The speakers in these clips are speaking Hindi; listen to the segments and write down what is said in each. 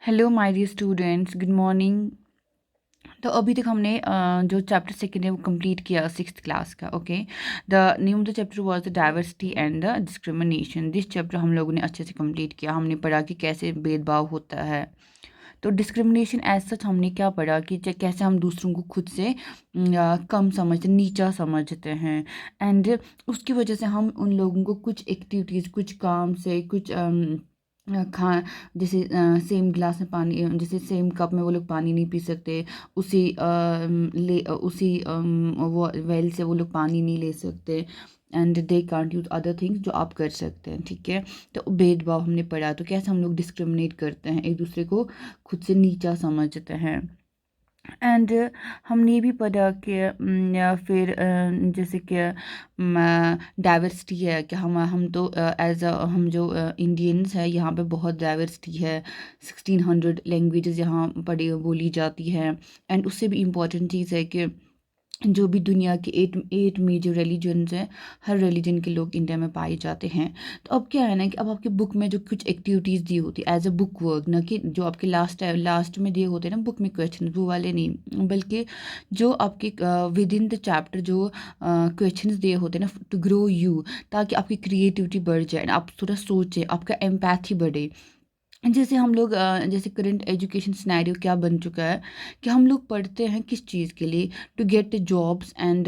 Hello my dear students, good morning. तो अभी तक हमने जो चैप्टर सेकंड है वो कंप्लीट किया सिक्स्थ क्लास का। Okay, the name of the chapter was the diversity and the discrimination. This chapter हम लोगों ने अच्छे से कंप्लीट किया। हमने पढ़ा कि कैसे भेदभाव होता है। तो डिस्क्रिमिनेशन एज सच हमने क्या पढ़ा कि कैसे हम दूसरों को खुद से कम समझते, नीचा समझते हैं। एंड उसकी वजह से हम उन लोगों को कुछ एक्टिविटीज़, कुछ काम से, कुछ खा जैसे सेम गिलास में पानी, जैसे सेम कप में वो लोग पानी नहीं पी सकते, उसी उसी वो वेल से वो लोग पानी नहीं ले सकते। And they can't use other things जो आप कर सकते हैं। ठीक है, तो भेदभाव हमने पढ़ा। तो कैसे हम लोग डिस्क्रिमिनेट करते हैं, एक दूसरे को खुद से नीचा समझते हैं। एंड हमने ये भी पढ़ा कि या फिर जैसे कि डाइवर्सिटी है कि हम तो एज हम जो इंडियंस है, यहाँ पे बहुत डाइवर्सिटी है। 1600 लैंग्वेजेस यहाँ पढ़ी बोली जाती है। एंड उससे भी इम्पॉर्टेंट चीज़ है कि जो भी दुनिया के एट मेजर रिलीजन्स हैं, हर रिलीजन के लोग इंडिया में पाए जाते हैं। तो अब क्या है ना कि अब आपके बुक में जो कुछ एक्टिविटीज़ दी होती है एज अ बुक वर्क, ना कि जो आपके लास्ट में दिए होते हैं ना बुक में क्वेश्चन, वो वाले नहीं, बल्कि जो आपके विद इन द चैप्टर जो क्वेश्चंस दिए होते हैं ना, टू ग्रो यू, ताकि आपकी क्रिएटिविटी बढ़ जाए, आप थोड़ा सोचें, आपका एम्पैथी बढ़े। जैसे हम लोग जैसे करंट एजुकेशन सिनेरियो क्या बन चुका है कि हम लोग पढ़ते हैं किस चीज़ के लिए, to get jobs and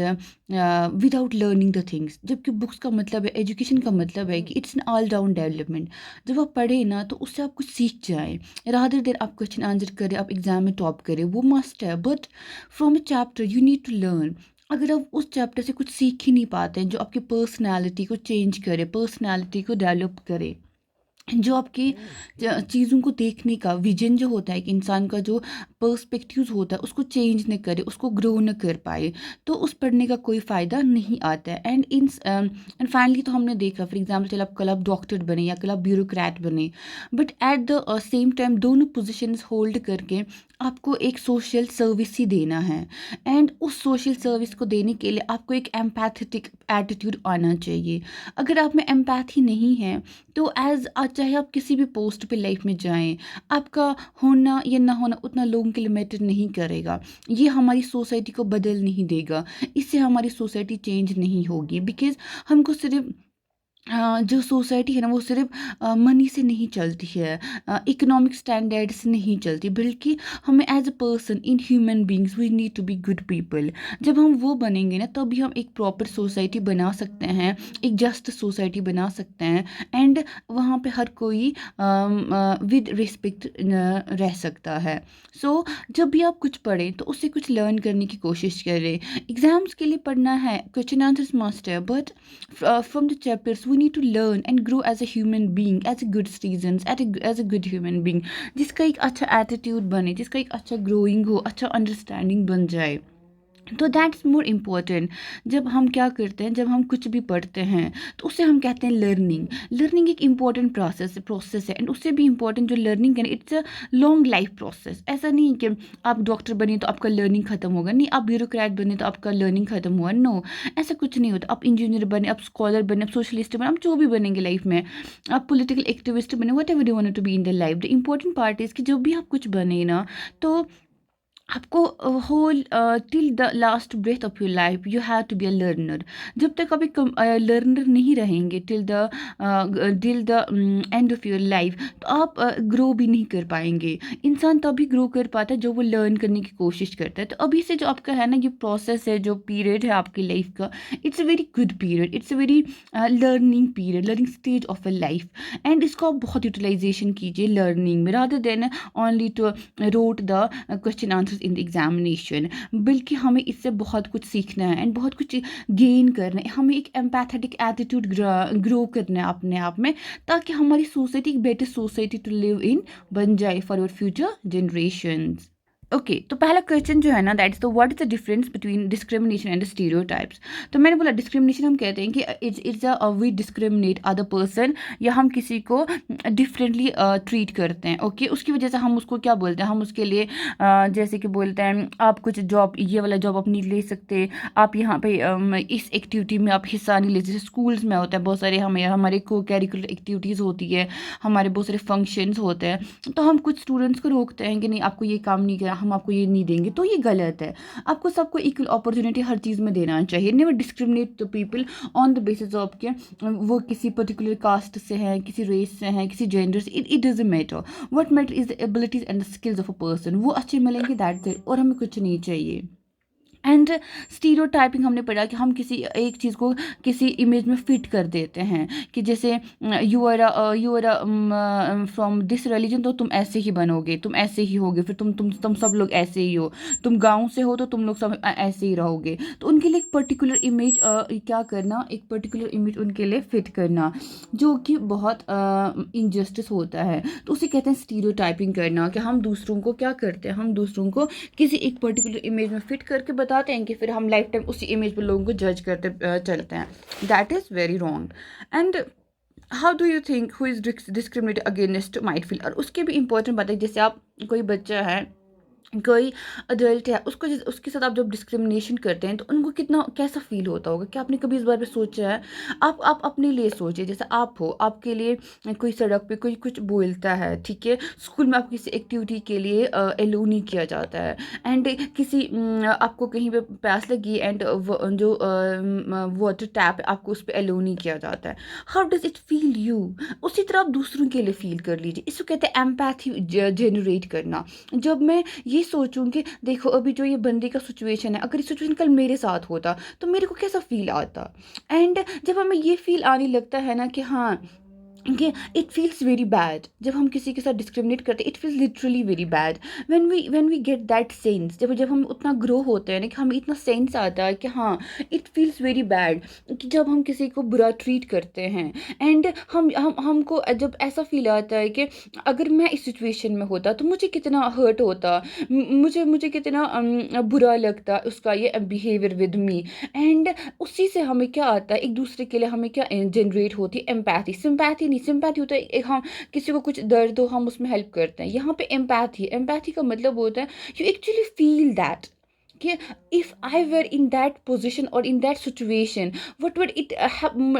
without learning the things. जबकि बुक्स का मतलब है, एजुकेशन का मतलब है कि it's an all round development. जब आप पढ़े ना तो उससे आप कुछ सीख जाएं, रादर देर आप क्वेश्चन आंसर करें, आप एग्जाम में टॉप करें, वो मस्ट है। But from a chapter you need to learn. अगर आप उस चैप्टर से कुछ सीख ही नहीं पाते हैं जो आपकी पर्सनैलिटी को चेंज करे, पर्सनैलिटी को डेवलप करे, जो आपकी चीज़ों को देखने का विजन जो होता है, कि इंसान का जो पर्सपेक्टिव्स होता है उसको चेंज न करे, उसको ग्रो न कर पाए, तो उस पढ़ने का कोई फ़ायदा नहीं आता है। एंड फाइनली तो हमने देखा, फॉर एग्जाम्पल चलो आप कल आप डॉक्टर बने या कल आप ब्यूरोक्रेट बने, but at the same time दोनों पोजिशंस होल्ड करके आपको एक सोशल सर्विस ही देना है। एंड उस सोशल सर्विस को देने के लिए आपको एक एम्पैथेटिक एटीट्यूड आना चाहिए। अगर आप में एम्पैथी नहीं है तो चाहे आप किसी भी पोस्ट पे लाइफ में जाएं, आपका होना या ना होना उतना लोगों के लिए मैटर नहीं करेगा। ये हमारी सोसाइटी को बदल नहीं देगा, इससे हमारी सोसाइटी चेंज नहीं होगी। बिकॉज हमको सिर्फ जो सोसाइटी है ना वो सिर्फ मनी से नहीं चलती है, इकोनॉमिक स्टैंडर्ड से नहीं चलती, बल्कि हमें as a person in human beings we need to be good people. जब हम वो बनेंगे ना तभी हम एक प्रॉपर सोसाइटी बना सकते हैं, एक जस्ट सोसाइटी बना सकते हैं। एंड वहाँ पे हर कोई विद रिस्पेक्ट रह सकता है। सो जब भी आप कुछ पढ़ें तो उससे कुछ लर्न करने की कोशिश करें। एग्जाम्स के लिए पढ़ना है, क्वेश्चन आंसर्स मस्ट है, but from the chapters we need to learn and grow as a human being, as a good citizens, as a good human being, जिसका एक अच्छा एटीट्यूड बने, जिसका एक अच्छा ग्रोइंग हो, अच्छा अंडरस्टैंडिंग बन जाए। तो दैट्स मोर इम्पोर्टेंट। जब हम क्या करते हैं, जब हम कुछ भी पढ़ते हैं तो उससे हम कहते हैं लर्निंग। लर्निंग एक इम्पॉर्टेंट प्रोसेस है। एंड उससे भी इम्पॉर्टेंट जो लर्निंग है it's a long life process. ऐसा नहीं कि आप डॉक्टर बने तो आपका लर्निंग खत्म होगा, नहीं, आप ब्यूरोक्रेट बने तो आपका लर्निंग खत्म हुआ, नो, ऐसा कुछ नहीं होता। आप इंजीनियर बने, आप स्कॉलर बने, आप सोशलिस्ट बने, आप जो भी बनेंगे लाइफ में, आप पॉलिटिकल एक्टिविस्ट बने, whatever you want to be in the life, the important part is कि जब भी आप कुछ बने ना तो आपको whole till the last breath of your life you have to be a learner. जब तक आप एक लर्नर नहीं रहेंगे till the end of your life, तो आप ग्रो भी नहीं कर पाएंगे। इंसान तभी ग्रो कर पाता है जो वो लर्न करने की कोशिश करता है। तो अभी से जो आपका है ना ये प्रोसेस है, जो पीरियड है आपकी लाइफ का, it's a very good period, it's a very learning period, learning stage of a life. And इसको आप बहुत यूटिलाइजेशन कीजिए लर्निंग में, rather than only to rote the question answer in the examination. बल्कि हमें इससे बहुत कुछ सीखना है एंड बहुत कुछ गेन करना है। हमें एक एम्पैथेटिक एटीट्यूड ग्रो करना है अपने आप में, ताकि हमारी सोसाइटी एक better society to live in बन जाए for our future generations. Okay तो पहला क्वेश्चन जो है ना, that is the what is the difference between discrimination and stereotypes. तो मैंने बोला डिस्क्रिमिनेशन हम कहते हैं कि it's a we discriminate other person, या हम किसी को डिफरेंटली ट्रीट करते हैं। ओके उसकी वजह से हम उसको क्या बोलते हैं, हम उसके लिए जैसे कि बोलते हैं आप कुछ जॉब, ये वाला जॉब आप नहीं ले सकते, आप यहाँ पे इस एक्टिविटी में आप हिस्सा नहीं ले सकते। स्कूल्स में होता है बहुत सारे, हमें हमारे को कैरिकुलर एक्टिविटीज़ होती है, हमारे बहुत सारे फंक्शंस होते हैं, तो हम कुछ स्टूडेंट्स को रोकते हैं कि नहीं आपको ये काम नहीं करना, हम आपको ये नहीं देंगे, तो ये गलत है। आपको सबको इक्वल अपॉर्चुनिटी हर चीज़ में देना चाहिए। Never discriminate the people on the basis of के वो किसी पर्टिकुलर कास्ट से हैं, किसी रेस से हैं, किसी जेंडर से, it doesn't matter. What matter is the abilities and the skills of a person. वो अच्छे मिलेंगे, दैट्स इट, और हमें कुछ नहीं चाहिए। एंड स्टीरियोटाइपिंग हमने पढ़ा कि हम किसी एक चीज़ को किसी इमेज में फिट कर देते हैं, कि जैसे you are from this religion, तो तुम ऐसे ही बनोगे, तुम ऐसे ही होगे, फिर तुम सब लोग ऐसे ही हो, तुम गांव से हो तो तुम लोग सब ऐसे ही रहोगे। तो उनके लिए एक पर्टिकुलर इमेज क्या करना, एक पर्टिकुलर इमेज उनके लिए फिट करना, जो कि बहुत इनजस्टिस होता है। तो उसे कहते हैं स्टीरियोटाइपिंग करना, कि हम दूसरों को क्या करते हैं, हम दूसरों को किसी एक पर्टिकुलर इमेज में फिट करके बताते हैं, कि फिर हम लाइफ टाइम उसी इमेज पर लोगों को जज करते चलते हैं। That is very wrong. And how do you think who is discriminate against might feel. और उसके भी इंपॉर्टेंट बात है, जैसे आप कोई बच्चा है, कोई अडल्ट है, उसको उसके साथ आप जब डिस्क्रिमिनेशन करते हैं तो उनको कितना कैसा फील होता होगा। क्या आपने कभी इस बारे में सोचा है? आप अपने लिए सोचिए, जैसे आप हो, आपके लिए कोई सड़क पे कोई कुछ बोलता है, ठीक है, स्कूल में आपको किसी एक्टिविटी के लिए एलो नहीं किया जाता है, एंड किसी आपको कहीं पे प्यास लगी एंड जो वाटर टैप है आपको उस पर एलो नहीं किया जाता है। How does it feel you? उसी तरह आप दूसरों के लिए फील कर लीजिए। इसको कहते हैं एम्पैथी जनरेट करना। जब मैं ये सोचूं कि देखो अभी जो ये बंदे का सिचुएशन है, अगर ये सिचुएशन कल मेरे साथ होता तो मेरे को कैसा फील आता। एंड जब हमें ये फील आने लगता है ना कि हाँ, कि इट फील्स वेरी बैड, जब हम किसी के साथ डिस्क्रिमिनेट करते हैं, it feels literally very bad. When we get that sense, जब हम उतना ग्रो होते हैं ना, कि हमें इतना सेंस आता है कि हाँ इट फील्स वेरी बैड, कि जब हम किसी को बुरा ट्रीट करते हैं, एंड हमको जब ऐसा फील आता है कि अगर मैं इस सिचुएशन में होता तो मुझे कितना हर्ट होता, मुझे कितना बुरा लगता उसका ये बिहेवियर विद मी। एंड उसी से हमें क्या आता है, एक दूसरे के लिए हमें क्या जनरेट होती है, एम्पैथी। सिंपैथी नहीं, सिंपैथी होता है एक हम किसी को कुछ दर्द हो हम उसमें हेल्प करते हैं। यहाँ पे एम्पैथी का मतलब होता है यू एक्चुअली फील दैट, कि if I were in that position or in that situation, what would it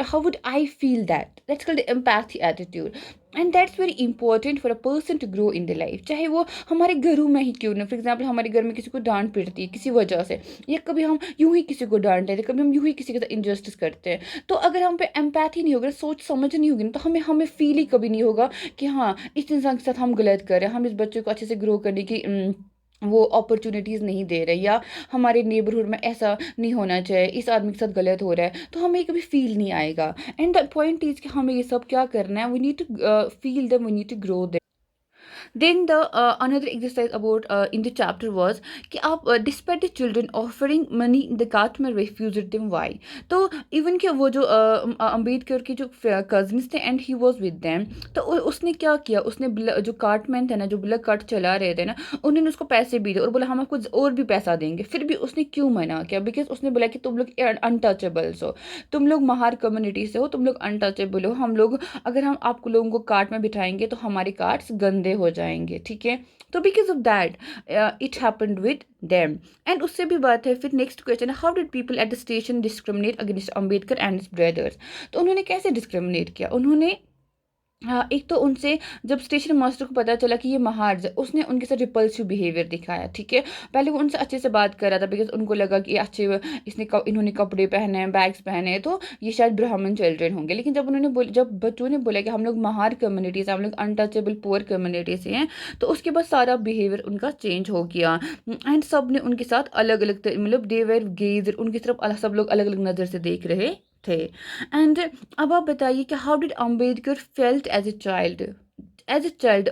how would I feel that? That's called the empathy attitude. And that's very important for a person to grow in the life, चाहे वो हमारे घरों में ही क्यों ना। फॉर एग्जाम्पल हमारे घर में किसी को डांट पड़ती है किसी वजह से, या कभी हम यूं ही किसी को डांट देते, कभी हम यूं ही किसी के साथ इंजस्टिस करते हैं, तो अगर हम पे एम्पैथी नहीं होगा, सोच समझ नहीं होगी ना, तो हमें फील ही कभी नहीं होगा कि हाँ इस इंसान के साथ हम गलत कर रहे हैं, हम इस बच्चे को अच्छे से ग्रो करने की वो अपॉर्चुनिटीज़ नहीं दे रहे, या हमारे नेबरहुड में ऐसा नहीं होना चाहिए, इस आदमी के साथ गलत हो रहा है, तो हमें कभी फील नहीं आएगा। एंड द पॉइंट इज कि हमें ये सब क्या करना है, we need to feel them, we need to grow them. Then the another exercise about in the chapter was कि आप despite the children offering money the cartman refused them, why। तो इवन कि वो जो अम्बेडकर के जो कजन्स थे and he was with them, तो उसने क्या किया, उसने जो कार्टमैन थे ना, जो ब्लैक कार्ट चला रहे थे ना, उन्होंने उसको पैसे भी दिए और बोला हम आपको और भी पैसा देंगे, फिर भी उसने क्यों मना किया? बिकॉज उसने बोला कि तुम लोग अनटचेबल्स हो, तुम लोग महार कम्युनिटी से हो, तुम लोग अनटचेबल हो, हम लोग अगर हम आपको लोगों को कार्ट में बिठाएंगे तो हमारे कार्ट्स गंदे हो जाएंगे, ठीक है। तो because of that it happened with them. And उससे भी बात है, फिर नेक्स्ट क्वेश्चन है how did people at the station discriminate against Ambedkar and his brothers. तो उन्होंने कैसे डिस्क्रिमिनेट किया? उन्होंने हाँ, एक तो उनसे जब स्टेशन मास्टर को पता चला कि ये महार, उसने उनके साथ रिपल्सिव बिहेवियर दिखाया, ठीक है। पहले वो उनसे अच्छे से बात कर रहा था बिकॉज उनको लगा कि अच्छे इन्होंने कपड़े पहने हैं, बैग्स पहने हैं, तो ये शायद ब्राह्मण चिल्ड्रन होंगे। लेकिन जब बच्चों ने बोला कि हम लोग महार कम्युनिटी से, हम लोग अनटचेबल पुअर कम्युनिटी से हैं, तो उसके बाद सारा बिहेवियर उनका चेंज हो गया। एंड सब ने उनके साथ अलग अलग मतलब दे वेर गेज, उनकी तरफ सब लोग अलग अलग नज़र से देख रहे थे। एंड अब आप बताइए कि how did Ambedkar felt as a child. As a child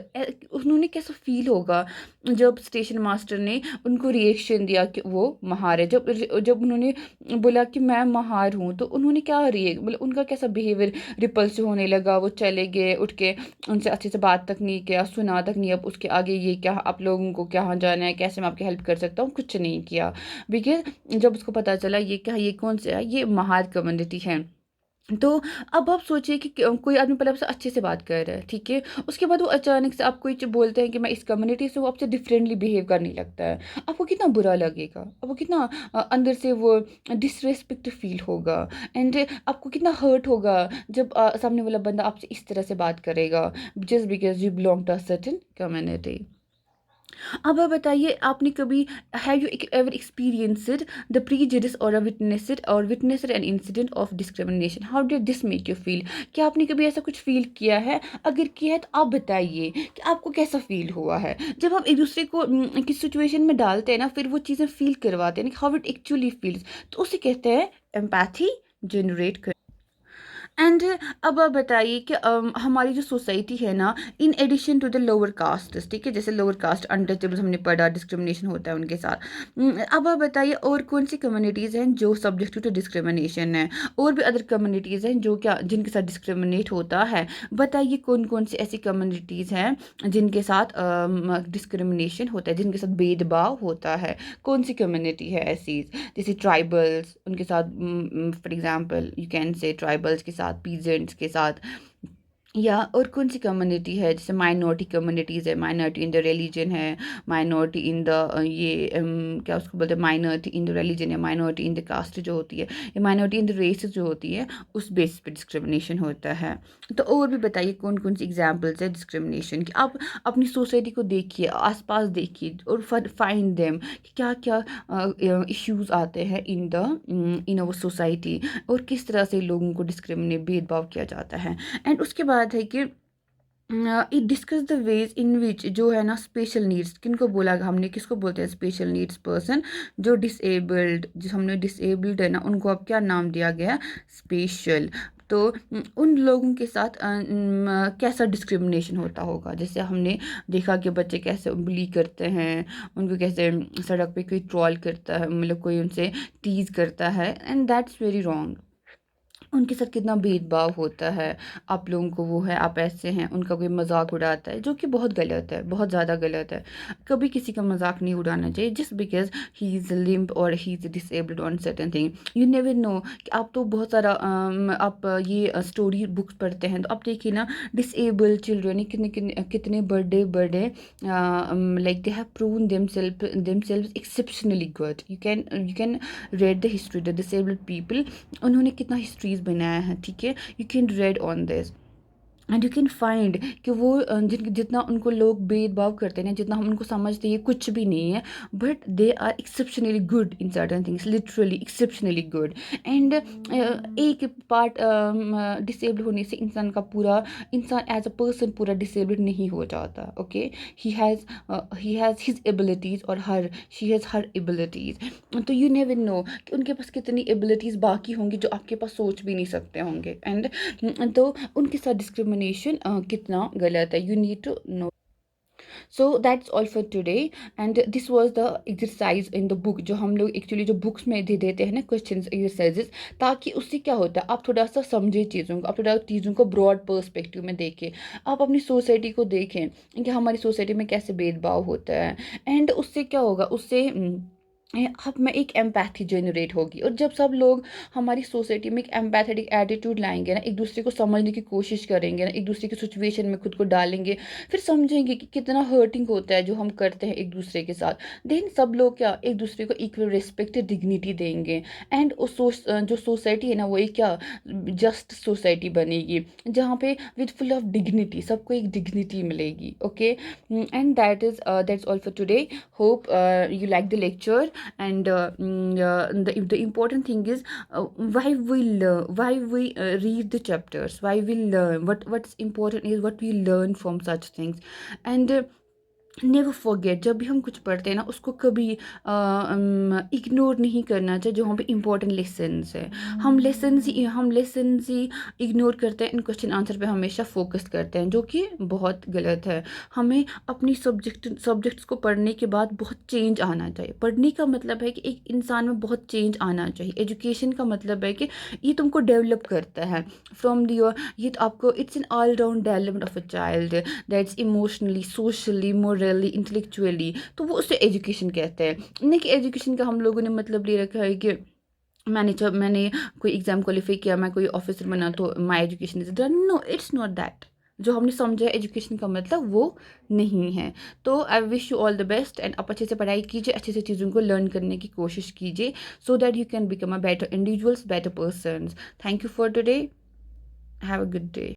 उन्होंने कैसा फील होगा जब स्टेशन मास्टर ने उनको रिएक्शन दिया कि वो महार है, जब जब उन्होंने बोला कि मैं महार हूँ, तो उन्होंने क्या रिएक्ट मतलब उनका कैसा बिहेवियर रिपल्सिव होने लगा। वो चले गए उठ के, उनसे अच्छे से बात तक नहीं किया, सुना तक नहीं, अब उसके आगे ये क्या, आप लोगों को कहाँ जाना है, कैसे मैं आपकी हेल्प कर सकता हूँ, कुछ नहीं किया। बिकॉज जब उसको पता चला ये क्या, ये कौन सा है, ये महार कम्युनिटी है। तो अब आप सोचिए कि कोई आदमी पहले आपसे अच्छे से बात कर रहा है, ठीक है, उसके बाद वो अचानक से आप कोई बोलते हैं कि मैं इस कम्युनिटी से, वो आपसे डिफरेंटली बिहेव करने लगता है, आपको कितना बुरा लगेगा, आपको कितना अंदर से वो डिसरेस्पेक्ट फील होगा। एंड आपको कितना हर्ट होगा जब सामने वाला बंदा आपसे इस तरह से बात करेगा, just because you belong to a certain community. अब आप बताइए, आपने कभी have you ever experienced the prejudice और witnessed an incident of discrimination, how did this make you feel? क्या आपने कभी ऐसा कुछ फील किया है? अगर किया है तो आप बताइए कि आपको कैसा फील हुआ है जब हम एक दूसरे को किस सिचुएशन में डालते हैं ना, फिर वो चीज़ें फील करवाते हैं, हाउ इट एक्चुअली फील्स, तो उसे कहते हैं एम्पैथी जनरेट। एंड अब आप बताइए कि हमारी जो सोसाइटी है ना, in addition to the lower caste, ठीक है, जैसे लोअर कास्ट अनटचेबल्स हमने पढ़ा, डिस्क्रिमिनेशन होता है उनके साथ। अब आप बताइए और कौन सी कम्युनिटीज़ हैं जो सब्जेक्ट टू डिस्क्रिमिनेशन है, और भी अदर कम्युनिटीज़ हैं जो क्या, जिनके साथ डिस्क्रिमिनेट होता है। बताइए कौन कौन सी ऐसी कम्युनिटीज़ हैं जिनके साथ डिस्क्रिमिनेशन होता है, जिनके साथ भेदभाव होता है, कौन सी कम्युनिटी है ऐसी? जैसे ट्राइबल्स, उनके साथ for example you can say tribals के साथ, पीजेंट्स के साथ, या और कौन सी कम्युनिटी है, जैसे माइनॉरिटी कम्युनिटीज़ है, माइनॉरिटी इन द रिलीजन है, माइनॉरिटी इन द ये क्या उसको बोलते हैं, माइनॉरिटी इन द रिलीजन या माइनॉरिटी इन द कास्ट जो होती है, या माइनॉरिटी इन द रेस जो होती है, उस बेस पे डिस्क्रिमिनेशन होता है। तो और भी बताइए कौन कौन सी एग्जाम्पल्स है डिस्क्रिमिनेशन की। आप अपनी सोसाइटी को देखिए, आसपास देखिए, और फाइंड देम कि क्या क्या इश्यूज आते हैं इन अवर सोसाइटी, और किस तरह से लोगों को डिस्क्रिमिनेट, भेदभाव किया जाता है। एंड उसके बाद है कि it discuss the ways in which, जो है ना स्पेशल नीड्स, किनको बोला हमने, किसको बोलते हैं स्पेशल नीड्स पर्सन, जो डिसेबल्ड, जो हमने डिसेबल्ड है ना, उनको अब क्या नाम दिया गया, स्पेशल। तो उन लोगों के साथ कैसा डिस्क्रिमिनेशन होता होगा, जैसे हमने देखा कि बच्चे कैसे बुली करते हैं, उनको कैसे सड़क पे कोई ट्रॉल करता है, मतलब कोई उनसे टीज करता है, एंड दैट्स वेरी रॉन्ग। उनके साथ कितना भेदभाव होता है, आप लोगों को वो है, आप ऐसे हैं, उनका कोई मजाक उड़ाता है, जो कि बहुत गलत है, बहुत ज़्यादा गलत है। कभी किसी का मजाक नहीं उड़ाना चाहिए just because he is limp और he is disabled on certain thing. You never know कि आप तो बहुत सारा आप ये स्टोरी बुक्स पढ़ते हैं, तो आप देखिए ना, डिसेबल्ड चिल्ड्रन कितने कितने कितने बड़े बड़े like they have proven themselves exceptionally good. You can read the history, the disabled people, उन्होंने कितना हिस्ट्रीज बनाया है, ठीक है, you can red on this and you can find कि वो जितना उनको लोग भेदभाव करते हैं, जितना हम उनको समझते हैं ये कुछ भी नहीं है, but they are exceptionally good in certain things, literally exceptionally good. And एक पार्ट डिसेबल होने से इंसान एज अ पर्सन पूरा डिसेबल्ड नहीं हो जाता। Okay, he has his abilities और शी हैज़ हर एबिलिटीज़। तो यू नेवर नो कि उनके पास कितनी एबिलिटीज़ बाकी होंगी जो आपके पास सोच भी नहीं सकते होंगे। एंड तो उनके साथ डिस्क्रिमिनेशन कितना गलत है, you need to know. So that's all for today. And this was the exercise in the book, जो हम लोग एक्चुअली जो बुक्स में दे देते हैं ना क्वेश्चन एक्सरसाइजेस, ताकि उससे क्या होता है, आप थोड़ा सा समझे चीज़ों को, आप थोड़ा चीज़ों को ब्रॉड पर्सपेक्टिव में देखें, आप अपनी सोसाइटी को देखें कि हमारी सोसाइटी में कैसे भेदभाव होता है। एंड उससे क्या होगा, उससे आप में एक एम्पैथी जनरेट होगी, और जब सब लोग हमारी सोसाइटी में एक एम्पैथेटिक एटीट्यूड लाएंगे ना, एक दूसरे को समझने की कोशिश करेंगे ना, एक दूसरे की सिचुएशन में खुद को डालेंगे, फिर समझेंगे कि कितना हर्टिंग होता है जो हम करते हैं एक दूसरे के साथ, देन सब लोग क्या एक दूसरे को इक्वल रिस्पेक्ट, डिग्निटी देंगे। एंड जो सोसाइटी है ना, वो एक क्या जस्ट सोसाइटी बनेगी, जहाँ पे विद फुल ऑफ डिग्निटी, सबको एक डिग्निटी मिलेगी। Okay, and that's all for today. Hope you like the lecture. And the important thing is why we learn, why we read the chapters, why we learn, what's important is what we learn from such things. And never forget, जब भी हम कुछ पढ़ते हैं ना उसको कभी इग्नोर नहीं करना चाहिए, जो वहाँ पे इंपॉर्टेंट लेसन्स है। हम लेसन्स ही इग्नोर करते हैं, इन क्वेश्चन आंसर पे हमेशा फोकस करते हैं, जो कि बहुत गलत है। हमें अपनी सब्जेक्ट्स को पढ़ने के बाद बहुत चेंज आना चाहिए। पढ़ने का मतलब है कि एक इंसान में बहुत चेंज आना चाहिए। एजुकेशन का मतलब है कि ये तुमको डेवलप करता है फ्रॉम योर, ये तो आपको, it's an all round development of a child, that's emotionally, socially, morally, intellectually. तो वो उसे एजुकेशन कहते हैं। नहीं कि एजुकेशन का हम लोगों ने मतलब ले रखा है कि मैंने कोई एग्ज़ाम क्वालिफाई किया, मैं कोई ऑफिसर बना तो my education is done. No, it's not that. जो हमने समझा एजुकेशन का मतलब वो नहीं है। तो I wish you all the best, and आप अच्छे से पढ़ाई कीजिए, अच्छे से चीज़ों को लर्न करने की कोशिश कीजिए, so that you can become a better individuals, better person. Thank you for today, have a good day.